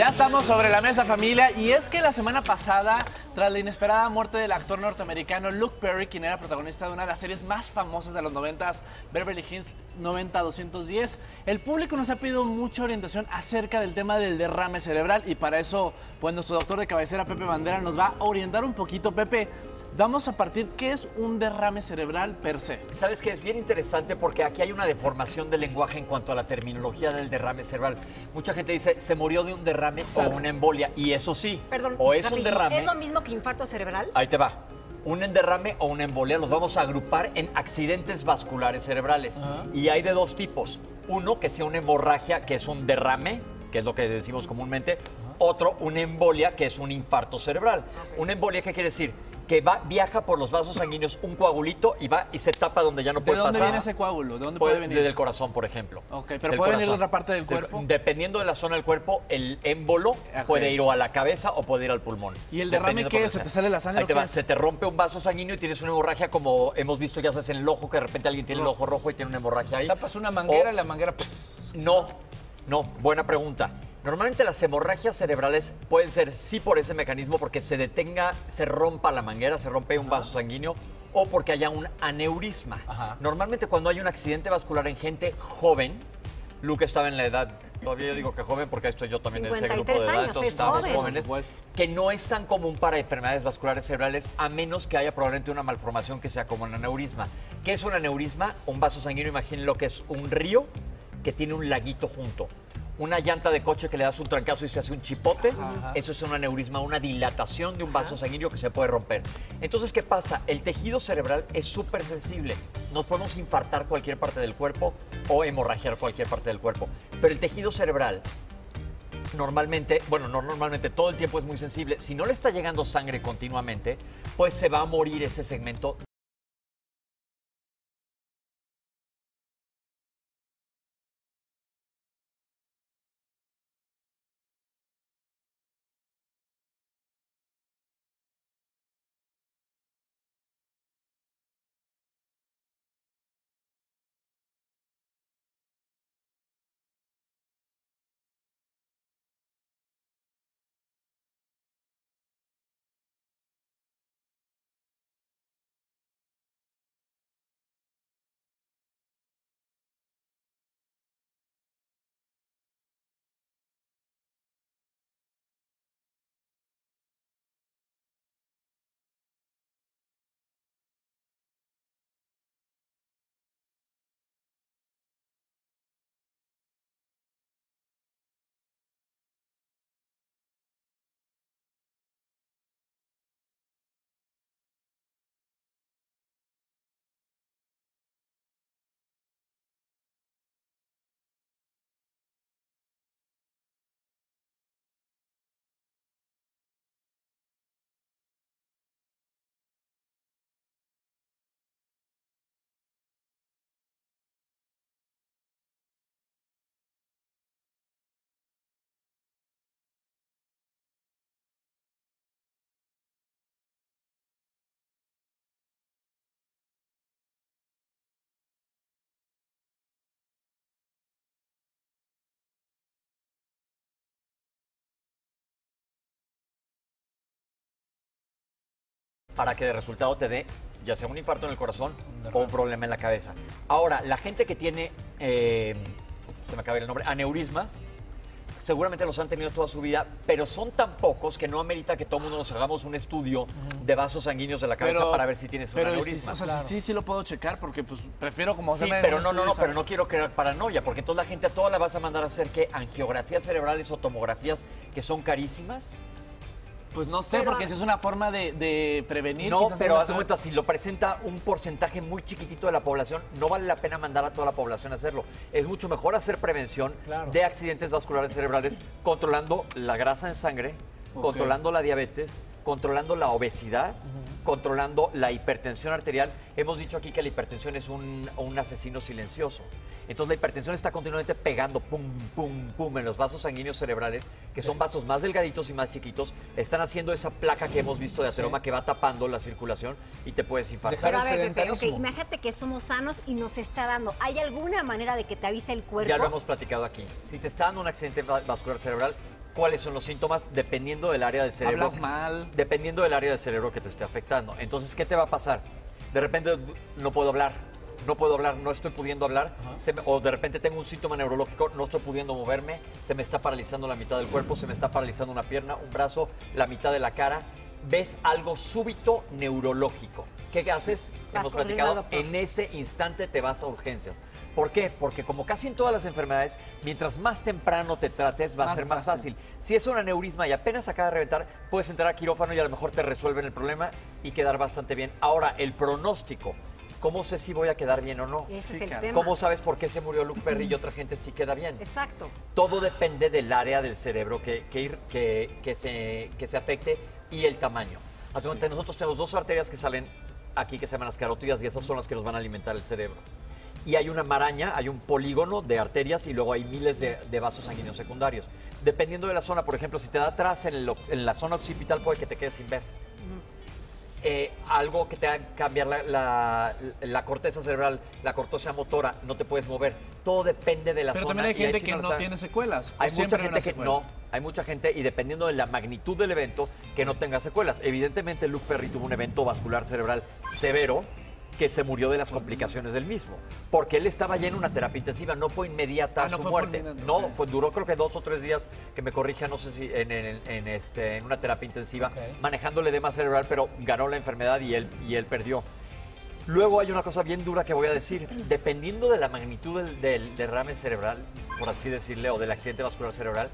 Ya estamos sobre la mesa, familia, y es que la semana pasada, tras la inesperada muerte del actor norteamericano Luke Perry, quien era protagonista de una de las series más famosas de los 90s, Beverly Hills 90210, el público nos ha pedido mucha orientación acerca del tema del derrame cerebral, y para eso, pues nuestro doctor de cabecera, Pepe Bandera, nos va a orientar un poquito. Pepe, vamos a partir, ¿qué es un derrame cerebral per se? Sabes que es bien interesante porque aquí hay una deformación del lenguaje en cuanto a la terminología del derrame cerebral. Mucha gente dice, se murió de un derrame o una embolia, y eso sí, Perdón, o es un derrame. ¿Es lo mismo que infarto cerebral? Ahí te va. Un derrame o una embolia los vamos a agrupar en accidentes vasculares cerebrales. Y hay de dos tipos. Uno, que sea una hemorragia, que es un derrame, que es lo que decimos comúnmente. Otro, una embolia, que es un infarto cerebral. Una embolia, ¿qué quiere decir? Que viaja por los vasos sanguíneos un coagulito y va y se tapa donde ya no puede pasar. ¿De dónde viene ese coágulo? ¿De dónde puede venir? Desde el corazón, por ejemplo. Ok, pero ¿puede venir de otra parte del cuerpo? Dependiendo de la zona del cuerpo, el émbolo puede ir o a la cabeza o puede ir al pulmón. ¿Y el derrame qué es? ¿Se te sale la sangre? Ahí te va. Se te rompe un vaso sanguíneo y tienes una hemorragia, como hemos visto ya sabes en el ojo, que de repente alguien tiene el ojo rojo y tiene una hemorragia ahí. Tapas una manguera y la manguera... No, buena pregunta. Normalmente las hemorragias cerebrales pueden ser sí por ese mecanismo, porque se detenga, se rompa la manguera, se rompe un vaso sanguíneo, o porque haya un aneurisma. Normalmente cuando hay un accidente vascular en gente joven, Luke estaba en la edad, todavía yo digo que joven porque estoy yo también en ese grupo de edad, años, entonces es estábamos joven. jóvenes, que no es tan común para enfermedades vasculares cerebrales, a menos que haya probablemente una malformación que sea como un aneurisma. ¿Qué es un aneurisma? Un vaso sanguíneo, imaginen lo que es un río que tiene un laguito junto. Una llanta de coche que le das un trancazo y se hace un chipote, eso es un aneurisma, una dilatación de un vaso sanguíneo que se puede romper. Entonces, ¿qué pasa? El tejido cerebral es súper sensible. Nos podemos infartar cualquier parte del cuerpo o hemorragiar cualquier parte del cuerpo. Pero el tejido cerebral, normalmente, bueno, no normalmente, todo el tiempo es muy sensible. Si no le está llegando sangre continuamente, pues se va a morir ese segmento. Para que de resultado te dé ya sea un infarto en el corazón o un problema en la cabeza. Ahora, la gente que tiene, se me acaba el nombre, aneurismas, seguramente los han tenido toda su vida, pero son tan pocos que no amerita que todo el mundo nos hagamos un estudio de vasos sanguíneos de la cabeza para ver si tienes un aneurisma. Sí lo puedo checar porque pues prefiero como sí, pero pero no quiero crear paranoia, porque entonces la gente a toda la vas a mandar a hacer que angiografías cerebrales o tomografías que son carísimas. Pues no sé, porque si es una forma de prevenir. No, pero haz de cuenta, si lo presenta un porcentaje muy chiquitito de la población, no vale la pena mandar a toda la población a hacerlo. Es mucho mejor hacer prevención de accidentes vasculares cerebrales, controlando la grasa en sangre, controlando la diabetes, controlando la obesidad, controlando la hipertensión arterial. Hemos dicho aquí que la hipertensión es un asesino silencioso. Entonces la hipertensión está continuamente pegando pum, pum, pum en los vasos sanguíneos cerebrales, que son vasos más delgaditos y más chiquitos. Están haciendo esa placa que hemos visto de ateroma que va tapando la circulación y te puedes infartar. Pero a ver, Pepe, imagínate que somos sanos y nos está dando. ¿Hay alguna manera de que te avise el cuerpo? Ya lo hemos platicado aquí. Si te está dando un accidente vascular cerebral, ¿Cuáles son los síntomas? Dependiendo del área del cerebro. Hablas mal. Dependiendo del área del cerebro que te esté afectando. Entonces, ¿qué te va a pasar? De repente no puedo hablar, no estoy pudiendo hablar, o de repente tengo un síntoma neurológico, no estoy pudiendo moverme, se me está paralizando la mitad del cuerpo, se me está paralizando una pierna, un brazo, la mitad de la cara. Ves algo súbito neurológico. ¿Qué haces? Vas Hemos corriendo platicado, al doctor. en ese instante te vas a urgencias. ¿Por qué? Porque como casi en todas las enfermedades, mientras más temprano te trates, va a Más ser más fácil. fácil. Si es un aneurisma y apenas acaba de reventar, puedes entrar a quirófano y a lo mejor te resuelven el problema y quedar bastante bien. Ahora, el pronóstico. ¿Cómo sé si voy a quedar bien o no? Ese es el claro. tema. ¿Cómo sabes por qué se murió Luke Perry y otra gente sí queda bien? Exacto. Todo depende del área del cerebro que se afecte y el tamaño. Haz de cuenta, nosotros tenemos dos arterias que salen aquí que se llaman las carótidas y esas son las que nos van a alimentar el cerebro. Y hay una maraña, hay un polígono de arterias y luego hay miles de vasos sanguíneos secundarios. Dependiendo de la zona, por ejemplo, si te da atrás en la zona occipital puede que te quedes sin ver. Algo que te haga cambiar la corteza cerebral, la corteza motora, no te puedes mover. Todo depende de la Pero zona. también hay y ahí gente sí que lo no saben. tiene secuelas. Hay o mucha siempre gente una que secuela. no, hay mucha gente y dependiendo de la magnitud del evento que no tenga secuelas. Evidentemente Luke Perry tuvo un evento vascular cerebral severo que se murió de las complicaciones del mismo, porque él estaba ya en una terapia intensiva, no fue inmediata no su fue muerte. fulminante, No, ok. duró creo que 2 o 3 días, que me corrija, no sé si en una terapia intensiva, manejando el edema cerebral, pero ganó la enfermedad y él perdió. Luego hay una cosa bien dura que voy a decir. Dependiendo de la magnitud del derrame cerebral, por así decirle, o del accidente vascular cerebral,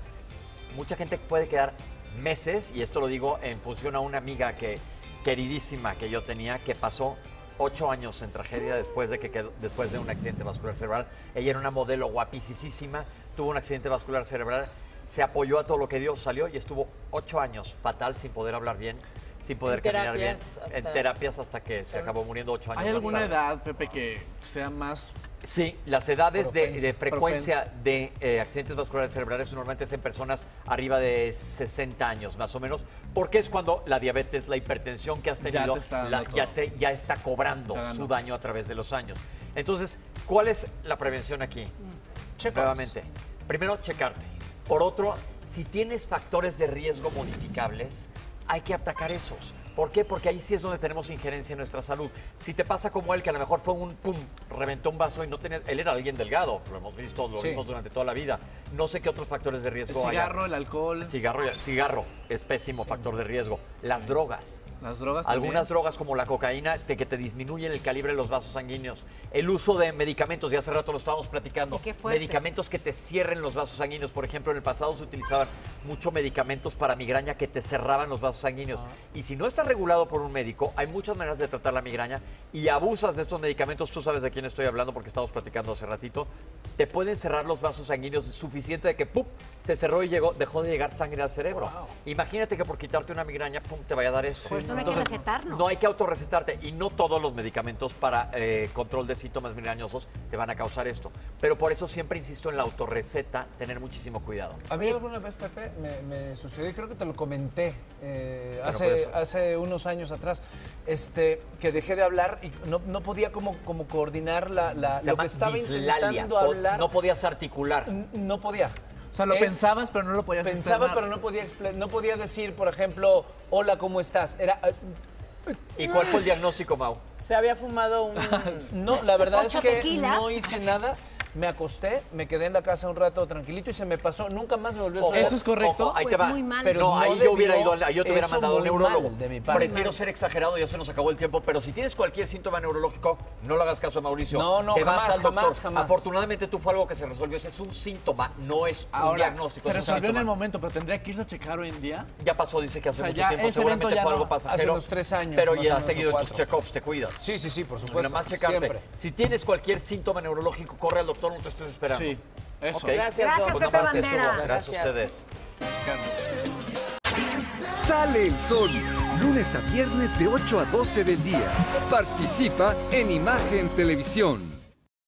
mucha gente puede quedar meses, y esto lo digo en función a una amiga queridísima que yo tenía, que pasó 8 años en tragedia después de un accidente vascular cerebral. Ella era una modelo guapísima, tuvo un accidente vascular cerebral, se apoyó a todo lo que dio, salió y estuvo 8 años fatal, sin poder hablar bien, sin poder caminar bien, en terapias hasta que se acabó muriendo 8 años ¿Hay más alguna tarde. edad, Pepe, que sea más... Sí, las edades de Propensa. frecuencia de accidentes vasculares cerebrales normalmente es en personas arriba de 60 años, más o menos, porque es cuando la diabetes, la hipertensión que has Ya tenido, te está dando ya está cobrando Está dando. su daño a través de los años. Entonces, ¿cuál es la prevención aquí? Nuevamente, primero, checarte. Por otro, si tienes factores de riesgo modificables, hay que atacar esos. ¿Por qué? Porque ahí sí es donde tenemos injerencia en nuestra salud. Si te pasa como él, que a lo mejor fue reventó un vaso y no tenía... Él era alguien delgado, lo hemos visto, lo vimos durante toda la vida. No sé qué otros factores de El riesgo hay. cigarro, el alcohol, Cigarro es pésimo factor de riesgo. Las drogas. las drogas Algunas también. drogas como la cocaína que te disminuyen el calibre de los vasos sanguíneos. El uso de medicamentos, ya hace rato lo estábamos platicando. Sí, qué fuerte. Medicamentos que te cierren los vasos sanguíneos. Por ejemplo, en el pasado se utilizaban mucho medicamentos para migraña que te cerraban los vasos sanguíneos. Y si no está regulado por un médico, hay muchas maneras de tratar la migraña y abusas de estos medicamentos, tú sabes de quién estoy hablando porque estamos platicando hace ratito, te pueden cerrar los vasos sanguíneos suficiente de que ¡pum! Se cerró y dejó de llegar sangre al cerebro. Imagínate que por quitarte una migraña, ¡pum! Te vaya a dar eso. Por eso no hay que recetarnos. No hay que autorrecetarte y no todos los medicamentos para control de síntomas migrañosos te van a causar esto. Pero por eso siempre insisto en la autorreceta, tener muchísimo cuidado. A mí alguna vez, Pepe, me sucedió, y creo que te lo comenté por eso. hace unos años atrás, que dejé de hablar y no podía como coordinar Se lo llama que estaba dislalia. intentando hablar. No podías articular. No podía. O sea, lo pensabas, pero no lo podías Pensaba, externar. pero no podía decir, por ejemplo, hola, ¿cómo estás? Era... ¿Y cuál fue el diagnóstico, Mau? Se había fumado un... No, la verdad es 8 que tequilas. no hice nada. Me acosté, me quedé en la casa un rato tranquilito y se me pasó. Nunca más me volvió a suceder. ¿Eso es correcto? Ojo, ahí Pues te va. muy mal. Pero No, no ahí yo hubiera debió ido, yo te hubiera eso mandado a un muy neurólogo. mal de mi parte. Prefiero ser exagerado, ya se nos acabó el tiempo, pero si tienes cualquier síntoma neurológico, no le hagas caso a Mauricio. No, Te vas jamás, al doctor. jamás. Afortunadamente tú fue algo que se resolvió, ese es un síntoma, no es un Ahora, diagnóstico. se es un resolvió en el síntoma. momento, pero tendría que irse a checar hoy en día. Ya pasó, dice que hace O sea, mucho ya tiempo, ese evento seguramente ya fue no. algo pasajero. Hace unos 3 años, Pero más ya o has menos, seguido o en tus 4. check-ups, te cuidas. Sí, por supuesto. Nada más checarte. Siempre. Si tienes cualquier síntoma neurológico, corre al doctor, no te estés esperando. Sí, eso. Ok. Gracias, Gracias, Doc. Pues Pepe nada más esto, Bandera. gracias a ustedes. Sale el sol, lunes a viernes de 8 a 12 del día. Participa en Imagen Televisión.